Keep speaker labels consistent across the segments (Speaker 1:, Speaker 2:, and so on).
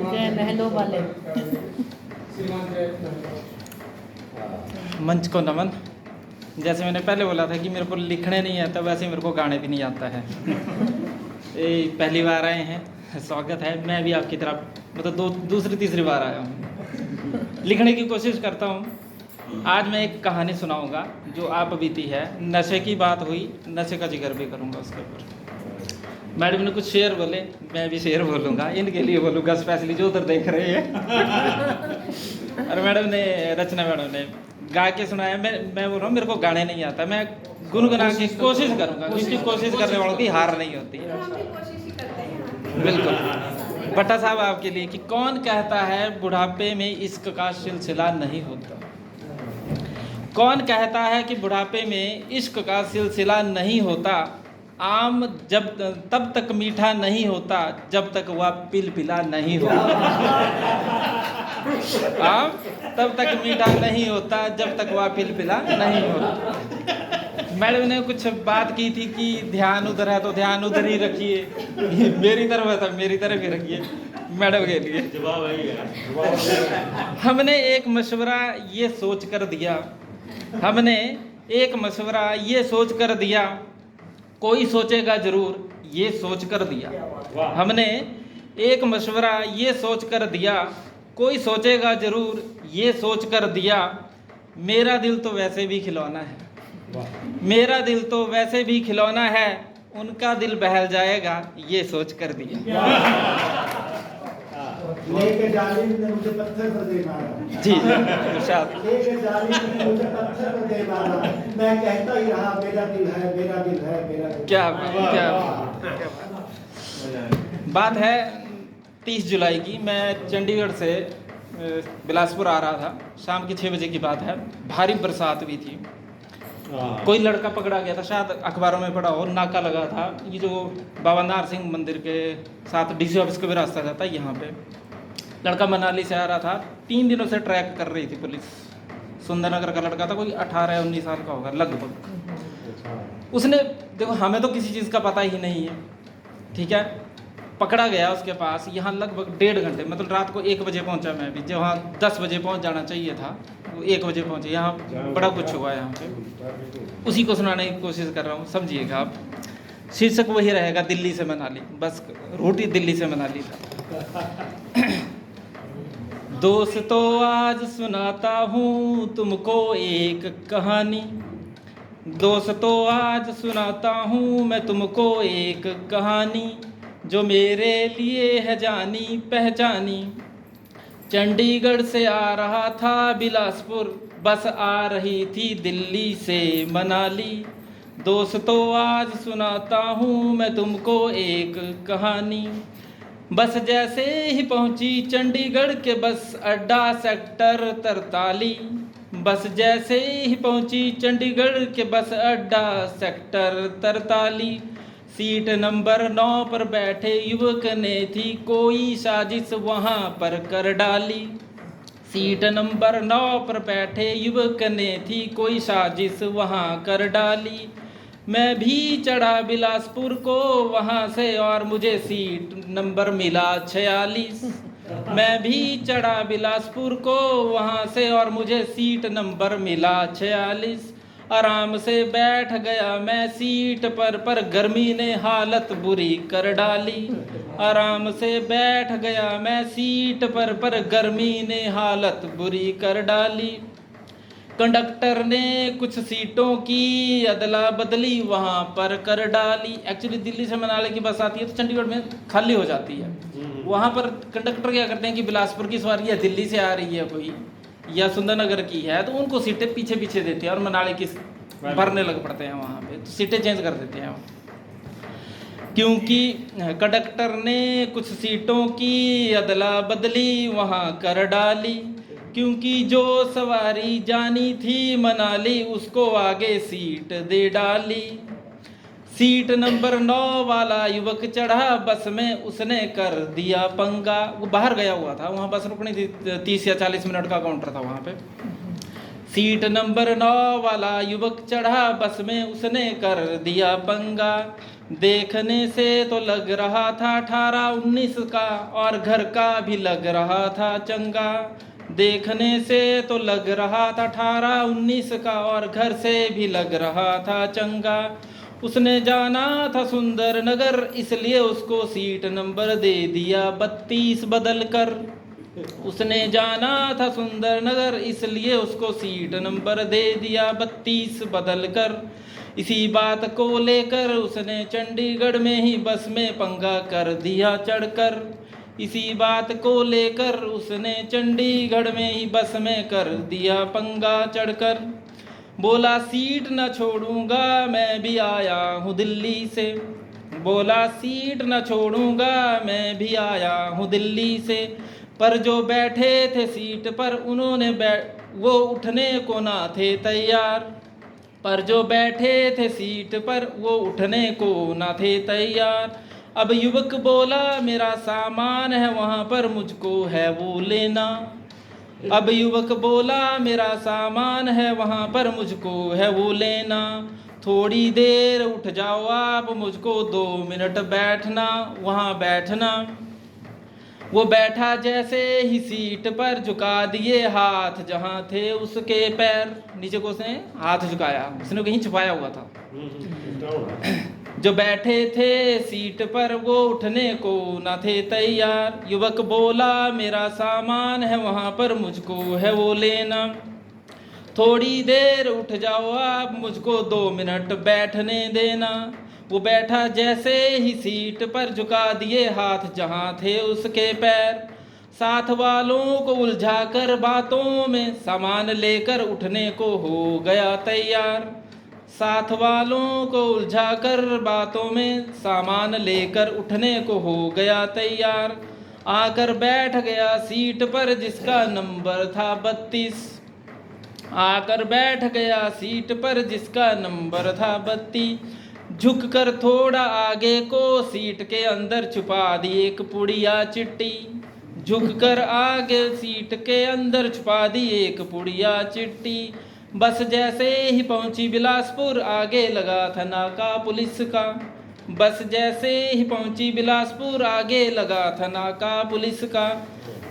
Speaker 1: Hello वाले
Speaker 2: मंच को नमन। जैसे मैंने पहले बोला था कि मेरे को लिखने नहीं आता, वैसे मेरे को गाने भी नहीं आता है। ये पहली बार आए हैं, स्वागत है। मैं भी आपकी तरह मतलब दूसरी तीसरी बार आया हूँ। लिखने की कोशिश करता हूँ। आज मैं एक कहानी सुनाऊंगा जो आप बीती है। नशे की बात हुई, नशे का जिक्र भी करूँगा उसके ऊपर। मैडम ने कुछ शेर बोले, मैं भी शेर बोलूँगा। इनके लिए बोलूँगा स्पेशली, जो उधर देख रहे हैं। और मैडम ने, रचना मैडम ने गा के सुनाया। मैं बोल रहा हूँ मेरे को गाने नहीं आता, मैं गुनगुना की कोशिश करूँगा, क्योंकि कोशिश करने वालों की हार नहीं होती। बिल्कुल। भट्टा साहब आपके लिए कि कौन कहता है बुढ़ापे में इश्क का सिलसिला नहीं होता? कौन कहता है कि बुढ़ापे में इश्क का सिलसिला नहीं होता? आम जब तब तक मीठा नहीं होता जब तक वह पिलपिला नहीं होता। आम तब तक मीठा नहीं होता जब तक वह पिलपिला नहीं होता। मैडम ने कुछ बात की थी कि ध्यान उधर है तो ध्यान उधर ही रखिए, मेरी तरफ है तो मेरी तरफ ही रखिए। मैडम के लिए जवाब है। हमने एक मशवरा ये सोच कर दिया, हमने एक मशवरा ये सोच कर दिया, कोई सोचेगा जरूर ये सोच कर दिया। हमने एक मशवरा ये सोच कर दिया, कोई सोचेगा जरूर ये सोच कर दिया। मेरा दिल तो वैसे भी खिलौना है, मेरा दिल तो वैसे भी खिलौना है, उनका दिल बहल जाएगा ये सोच कर दिया।
Speaker 3: लेके जालिम ने मुझे पत्थर पर दे मारा।
Speaker 2: जी इरशाद।
Speaker 3: लेके जालिम ने मुझे पत्थर पर दे मारा, मैं कहता ही रहा मेरा दिल है, मेरा दिल है, मेरा दिल।
Speaker 2: क्या बात है 30 जुलाई की। मैं चंडीगढ़ से बिलासपुर आ रहा था, शाम की 6 बजे की बात है। भारी बरसात भी थी। कोई लड़का पकड़ा गया था, शायद अखबारों में पढ़ा हो, नाका लगा था। ये जो बाबा नार सिंह मंदिर के साथ डीसी ऑफिस का भी रास्ता जाता है, यहाँ पे लड़का मनाली से आ रहा था। 3 दिनों से ट्रैक कर रही थी पुलिस। सुंदरनगर का लड़का था, कोई 18-19 साल का होगा लगभग। उसने, देखो हमें तो किसी चीज़ का पता ही नहीं है, ठीक है। पकड़ा गया उसके पास, यहाँ लगभग 1.5 घंटे, मतलब रात को 1 बजे पहुँचा मैं भी, जहाँ 10 बजे पहुँच जाना चाहिए था, 1 बजे पहुँचे। यहाँ बड़ा कुछ हुआ यहाँ पे, उसी को सुनाने की कोशिश कर रहा हूँ, समझिएगा आप। शीर्षक वही रहेगा, दिल्ली से मनाली। बस रूट ही दिल्ली से मनाली था। दोस्तों आज सुनाता हूँ तुमको एक कहानी, दोस्तों आज सुनाता हूँ मैं तुमको एक कहानी, जो मेरे लिए है जानी पहचानी। चंडीगढ़ से आ रहा था बिलासपुर, बस आ रही थी दिल्ली से मनाली। दोस्तों आज सुनाता हूँ मैं तुमको एक कहानी। बस जैसे ही पहुँची चंडीगढ़ के बस अड्डा सेक्टर 43, बस जैसे ही पहुँची चंडीगढ़ के बस अड्डा सेक्टर 43, सीट नंबर 9 पर बैठे युवक ने थी कोई साजिश वहाँ पर कर डाली। सीट नंबर 9 पर बैठे युवक ने थी कोई साजिश वहाँ कर डाली। मैं भी चढ़ा बिलासपुर को वहाँ से और मुझे सीट नंबर मिला 46। मैं भी चढ़ा बिलासपुर को वहाँ से और मुझे सीट नंबर मिला 46। आराम से बैठ गया मैं सीट पर गर्मी ने हालत बुरी कर डाली। आराम से बैठ गया मैं सीट पर गर्मी ने हालत बुरी कर डाली। कंडक्टर ने कुछ सीटों की अदला बदली वहाँ पर कर डाली। एक्चुअली दिल्ली से मनाली की बस आती है तो चंडीगढ़ में खाली हो जाती है। वहाँ पर कंडक्टर क्या करते हैं कि बिलासपुर की सवारी या दिल्ली से आ रही है कोई, या सुंदरनगर की है, तो उनको सीटें पीछे पीछे देते हैं और मनाली की भरने लग पड़ते हैं वहाँ पे, तो सीटें चेंज कर देते हैं। क्योंकि कंडक्टर ने कुछ सीटों की अदला बदली वहाँ कर डाली, क्योंकि जो सवारी जानी थी मनाली उसको आगे सीट दे डाली। सीट नंबर 9 वाला युवक चढ़ा बस में, उसने कर दिया पंगा। वो बाहर गया हुआ था, वहाँ बस रुकनी थी, 30 या 40 मिनट का काउंटर था वहाँ पे। सीट नंबर 9 वाला युवक चढ़ा बस में, उसने कर दिया पंगा। देखने से तो लग रहा था 18-19 का, और घर का भी लग रहा था चंगा। देखने से तो लग रहा था 18-19 का, और घर से भी लग रहा था चंगा। उसने जाना था सुंदर नगर, इसलिए उसको सीट नंबर दे दिया 32 बदल कर। उसने जाना था सुंदर नगर, इसलिए उसको सीट नंबर दे दिया 32 बदल कर। इसी बात को लेकर उसने चंडीगढ़ में ही बस में पंगा कर दिया चढ़कर। इसी बात को लेकर उसने चंडीगढ़ में ही बस में कर दिया पंगा चढ़कर। बोला सीट न छोड़ूंगा, मैं भी आया हूँ दिल्ली से। बोला सीट न छोड़ूंगा, मैं भी आया हूँ दिल्ली से। पर जो बैठे थे सीट पर उन्होंने वो उठने को ना थे तैयार। पर जो बैठे थे सीट पर वो उठने को ना थे तैयार। अब युवक बोला मेरा सामान है वहाँ पर, मुझको है वो लेना। अब युवक बोला मेरा सामान है वहाँ पर, मुझको है वो लेना। थोड़ी देर उठ जाओ आप, मुझको 2 मिनट बैठना, वहाँ बैठना। वो बैठा जैसे ही सीट पर, झुका दिए हाथ जहाँ थे उसके पैर। नीचे को उसने हाथ झुकाया, उसने कहीं छुपाया हुआ था। जो बैठे थे सीट पर वो उठने को न थे तैयार। युवक बोला मेरा सामान है वहाँ पर, मुझको है वो लेना। थोड़ी देर उठ जाओ आप, मुझको 2 मिनट बैठने देना। वो बैठा जैसे ही सीट पर, झुका दिए हाथ जहाँ थे उसके पैर। साथ वालों को उलझाकर बातों में, सामान लेकर उठने को हो गया तैयार। साथ वालों को उलझाकर बातों में, सामान लेकर उठने को हो गया तैयार। आकर बैठ गया सीट पर जिसका नंबर था 32। आकर बैठ गया सीट पर जिसका नंबर था 32। झुककर थोड़ा आगे को सीट के अंदर छुपा दी एक पुड़िया चिट्टी। झुककर आगे सीट के अंदर छुपा दी एक पुड़िया चिट्टी। बस जैसे ही पहुंची बिलासपुर, आगे लगा था नाका पुलिस का। बस जैसे ही पहुंची बिलासपुर, आगे लगा था नाका पुलिस का।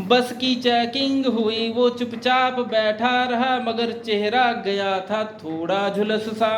Speaker 2: बस की चेकिंग हुई, वो चुपचाप बैठा रहा, मगर चेहरा गया था थोड़ा झुलस सा।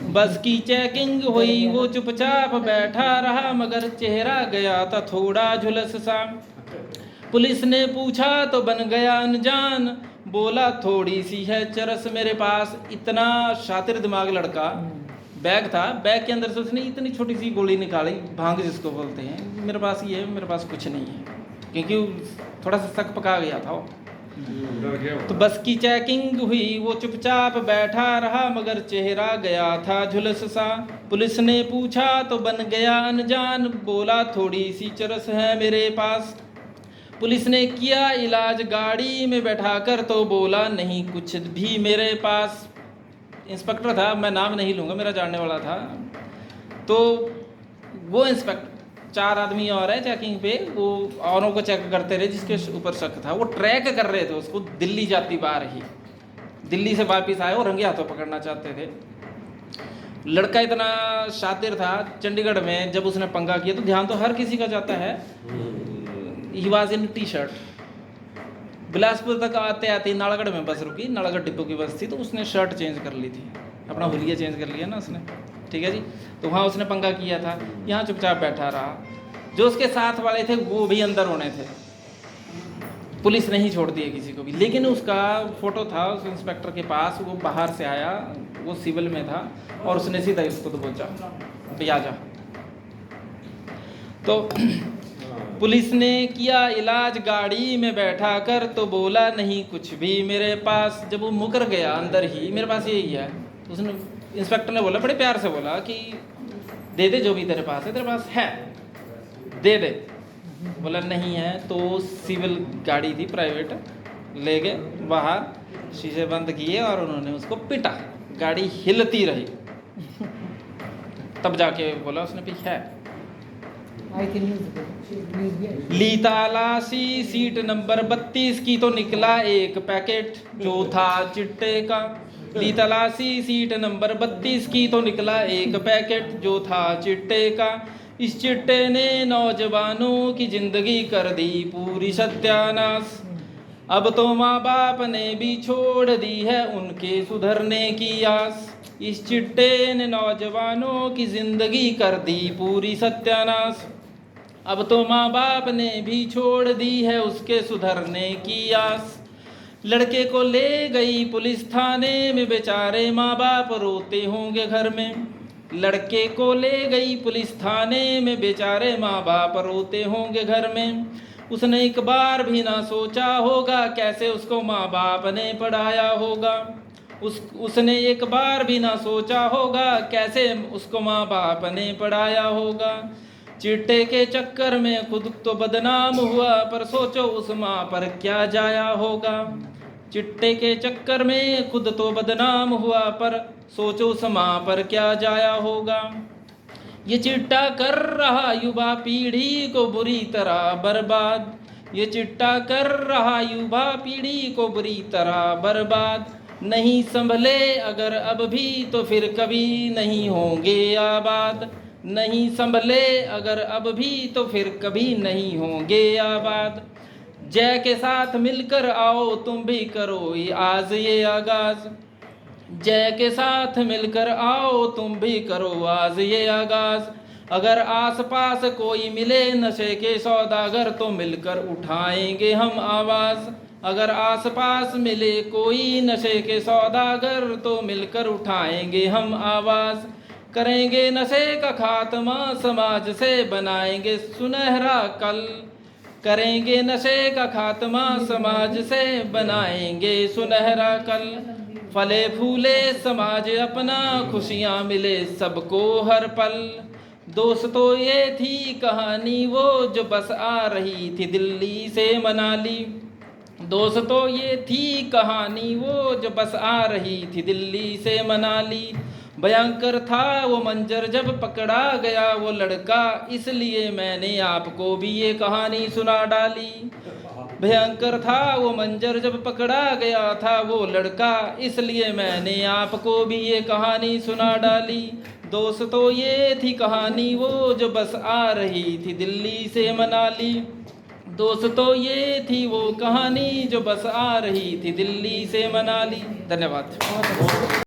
Speaker 2: बस की चेकिंग हुई, वो चुपचाप बैठा रहा, मगर चेहरा गया था थोड़ा झुलस सा। पुलिस ने पूछा तो बन गया अनजान, बोला थोड़ी सी है चरस मेरे पास। इतना शातिर दिमाग लड़का। बैग था, बैग के अंदर से उसने इतनी छोटी सी गोली निकाली, भांग जिसको बोलते हैं। मेरे पास ये है, मेरे पास कुछ नहीं है, क्योंकि थोड़ा सा शक पका गया था वो। तो बस की चेकिंग हुई, वो चुपचाप बैठा रहा, मगर चेहरा गया था झुलस सा। पुलिस ने पूछा तो बन गया अनजान, बोला थोड़ी सी चरस है मेरे पास। पुलिस ने किया इलाज गाड़ी में बैठाकर, तो बोला नहीं कुछ भी मेरे पास। इंस्पेक्टर था, मैं नाम नहीं लूँगा, मेरा जानने वाला था। तो वो इंस्पेक्टर, 4 आदमी और है चेकिंग पे, वो औरों को चेक करते रहे जिसके ऊपर शक था। वो ट्रैक कर रहे थे उसको, दिल्ली जाती बार ही। दिल्ली से वापस आए और रंगे हाथों पकड़ना चाहते थे। लड़का इतना शातिर था, चंडीगढ़ में जब उसने पंगा किया तो ध्यान तो हर किसी का जाता है। He was in T-shirt. Bilaspur तक आते आते नालागढ़ में बस रुकी, नालागढ़ डिपो की बस थी, तो उसने शर्ट चेंज कर ली थी, अपना हुलिया चेंज कर लिया ना उसने, ठीक है जी। तो वहाँ उसने पंगा किया था, यहाँ चुपचाप बैठा रहा। जो उसके साथ वाले थे वो भी अंदर होने थे, पुलिस नहीं छोड़ दिए किसी को भी। लेकिन उसका फोटो था उस इंस्पेक्टर के पास, वो बाहर से आया, वो सिविल में था, और उसने सीधा उसको तो बोला भैया जा। तो पुलिस ने किया इलाज गाड़ी में बैठा कर, तो बोला नहीं कुछ भी मेरे पास। जब वो मुकर गया अंदर ही, मेरे पास यही है, तो उसने, इंस्पेक्टर ने बोला, बड़े प्यार से बोला कि दे दे जो भी तेरे पास है, तेरे पास है दे दे। बोला नहीं है। तो सिविल गाड़ी थी प्राइवेट, ले गए बाहर, शीशे बंद किए और उन्होंने उसको पिटा। गाड़ी हिलती रही, तब जाके बोला उसने भी है।
Speaker 1: आई थी न्यूज़ भी
Speaker 2: ली तलाशी सीट नंबर 32 की तो निकला एक पैकेट जो था चिट्टे का। ली तलाशी सीट नंबर 32 की तो निकला एक पैकेट जो था चिट्टे का। इस चिट्टे ने नौजवानों की जिंदगी कर दी पूरी सत्यानाश। अब तो माँ बाप ने भी छोड़ दी है उनके सुधरने की आस। इस चिट्टे ने नौजवानों की जिंदगी कर दी पूरी सत्यानाश। अब तो माँ बाप ने भी छोड़ दी है उसके सुधरने की आस। लड़के को ले गई पुलिस थाने में, बेचारे माँ बाप रोते होंगे घर में। लड़के को ले गई पुलिस थाने में, बेचारे माँ बाप रोते होंगे घर में। उसने एक बार भी ना सोचा होगा कैसे उसको माँ बाप ने पढ़ाया होगा। उसने एक बार भी ना सोचा होगा कैसे उसको माँ बाप ने पढ़ाया होगा। चिट्टे के चक्कर में खुद तो बदनाम हुआ, पर सोचो उस माँ पर क्या जाया होगा। चिट्टे के चक्कर में खुद तो बदनाम हुआ, पर सोचो उस माँ पर क्या जाया होगा। ये चिट्टा कर रहा युवा पीढ़ी को बुरी तरह बर्बाद। ये चिट्टा कर रहा युवा पीढ़ी को बुरी तरह बर्बाद। नहीं संभले अगर अब भी तो फिर कभी नहीं होंगे आबाद। नहीं संभले अगर अब भी तो फिर कभी नहीं होंगे आबाद। जय के साथ मिलकर आओ तुम भी करो आज ये आगाज। जय के साथ मिलकर आओ तुम भी करो आज ये आगाज। अगर आसपास कोई मिले नशे के सौदागर तो मिलकर उठाएंगे हम आवाज। अगर आसपास मिले कोई नशे के सौदागर तो मिलकर उठाएंगे हम आवाज। करेंगे नशे का खात्मा समाज से बनाएंगे सुनहरा कल। करेंगे नशे का खात्मा समाज से बनाएंगे सुनहरा कल। फले फूले समाज अपना, खुशियाँ मिले सबको हर पल। दोस्तों ये थी कहानी वो जो बस आ रही थी दिल्ली से मनाली। दोस्तों ये थी कहानी वो जो बस आ रही थी दिल्ली से मनाली। भयंकर था वो मंजर जब पकड़ा गया वो लड़का, इसलिए मैंने आपको भी ये कहानी सुना डाली। भयंकर था वो मंजर जब पकड़ा गया था वो लड़का, इसलिए मैंने आपको भी ये कहानी सुना डाली। दोस्तों ये थी कहानी वो जो बस आ रही थी दिल्ली से मनाली। दोस्तों ये थी वो कहानी जो बस आ रही थी दिल्ली से मनाली। धन्यवाद।